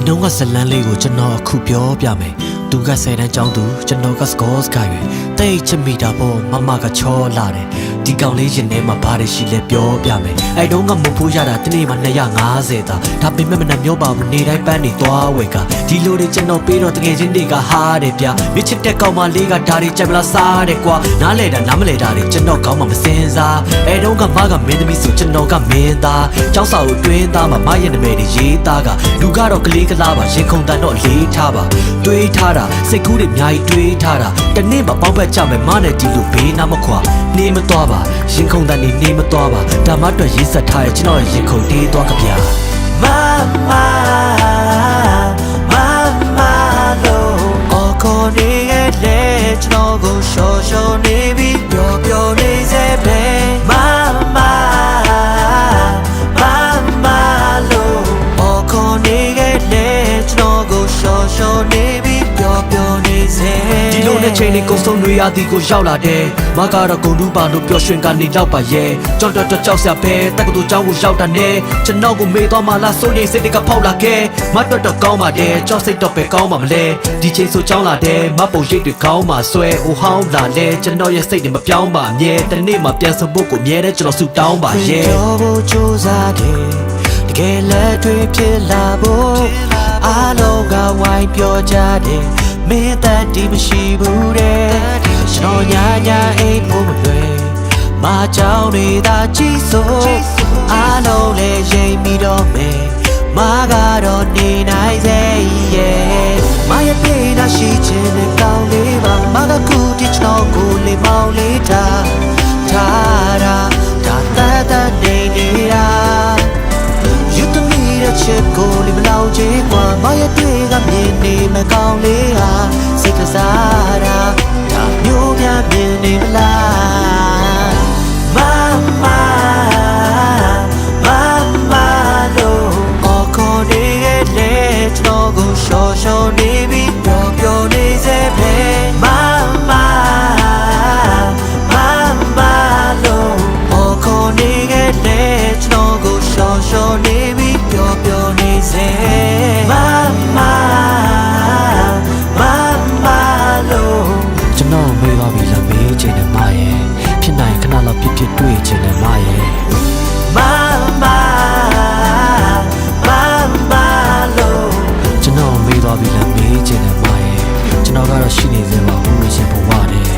ရင်တုန်းကဇလန်းလေးကိုကျွန်တော်အခုပြောပြမယ်သူက10တန်းကျောင်းသူကျွန်တော်ကစကော့စကိုင်ပဲတိတ်ချမီတာပေါ့မကချောလာတယ်ဒီကောင်လေးရင်ထဲမှာဘာတွေရှိလဲပြောပြမယ်အဲ့တုန်းကမဖို့ရတာတနေ့မှ250သာဒါပေမဲ့မနှမျောပါဘူးနေတိုင်းပန်းနေသွားဝယ်ကဒီလိုတွေကျွန်တော်ပေးတော့တကယ်ချင်းတွေကဟားတယ်ဗျမြစ်ချစ်တဲ့ကောင်မလေးကဒါတွေကြက်မလားစားတယ်ကွာနားလဲတာနားမလဲတာတွေကျွန်တော်ကောင်းမှမစင်စားအဲ့တုန်းကမကမင်းသမီးဆိုကျွန်တော်ကမင်းသားကျောင်းစာကိုတွင်းသားမှာမရဲ့နာမည်တွေရေးသားကလူကတော့ကလေးကလားပါရင်ခုန်တန်တော့လေးထားပါတွေးထားတာစိတ်ကူးတွေအများကြီးတွေးထားတာတနေ့မှာပေါက်ဖက်ကြမယ်မနဲ့ဒီလိုဘေးနားမခွာနေမသွားပါရင်ခုန်တန်နေမသွားပါဒါမှအတွက်ရေးဆက်ထားရဲ့ကျွန်တော်ရဲ့ရင်ခုန်တေးသွားကြဗျာမလို့ခေါ်နေရဲ့လေကျွန်တော်ကိုရှော့ရှော့နေပြီးပျော်ပျော်နေစေပဲမလို့ခေါ်နေရဲ့လေကျွန်တော်ကိုရှော့ရှော့နေပြီးပျော်ပျော်နေစေဒီလိုနဲ့ချိန်လေးကုန်းဆုံးတွေရသည်ကိုရောက်လာတယ်မကတော့ဂုံတူးပါလို့ပျော်ရွှင်ကနေတော့ပါရဲ့ကြောက်တော့ကြောက်စရာပဲတက္ကသိုလ်ကျောင်းကိုရောက်တာနဲ့ကျွန်တော်ကိုမေးသွားမှလားစိုးရိမ်စိတ်တွေကဖောက်လာခဲ့မတော့ကောင်းပါတယ်ကြောက်စိတ်တော့ပဲကောင်းပါမလဲဒီချိန်ဆိုကျောင်းလာတယ်မပုံရိပ်တွေကောင်းပါဆွဲဟိုဟောင်းလာလဲကျွန်တော်ရဲ့စိတ်တွေမပြောင်းပါမြဲတနေ့မှပြန်ဆုံဖို့ကိုမြဲတဲ့ကျွန်တော်ဆူတောင်းပါရဲ့ပြောဖို့ကြိုးစားတယ်တကယ်လက်တွေဖြစ်လာဖို့အားလုံးကဝိုင်းပြောကြတယ်မင်းသက်ဒီမရှိဘူးတဲ့ကျွန်တော်ညာအိမ်ဖို့မလွယ်မကြောင်တွေသာကြည့်ဆိုအားလုံးလည်းရိမ်ပြီးတော့မယ်မကတော့နေနိုင်စေရဲ့မရဲ့ပြေးတာရှိချင်တဲ့ကောင်းလေးပါမကခုတိကျွန်တော်ကိုလေးမောင်းလေးထားတာဒါတနေနေတာယူတမီတဲ့ချစ်ကိုလေးမလောက်ချေကွာမရဲ့တွေ့ကမြင်နေမကောင်းလေးဟာစိတ်ကစားတာဒါမျိုးများမြင်နေမလားမလို့ခေါ်နေရဲ့လေကျွန်တော်ကိုရှော့ရှော့နေပြီးပျော်ပျော်နေစေပဲမလို့ခေါ်နေရဲ့လေကျွန်တော်ကိုရှော့ရှော့နေပြီးပျော်ပျော်နေစေမလို့ကျွန်တော်မေးပါပြီလားမေးချင်တယ်မရဲ့ဖြစ်နိုင်ခဏလောက်ပြစ်တွေ့ချင်တယ်မရဲ့ကျွန်တော်မေးသွားပြီလားမေးချင်တယ်မရဲ့ကျွန်တော်ကတော့ရှိနေသေးပါဘူးရှင်ဘဝတည်း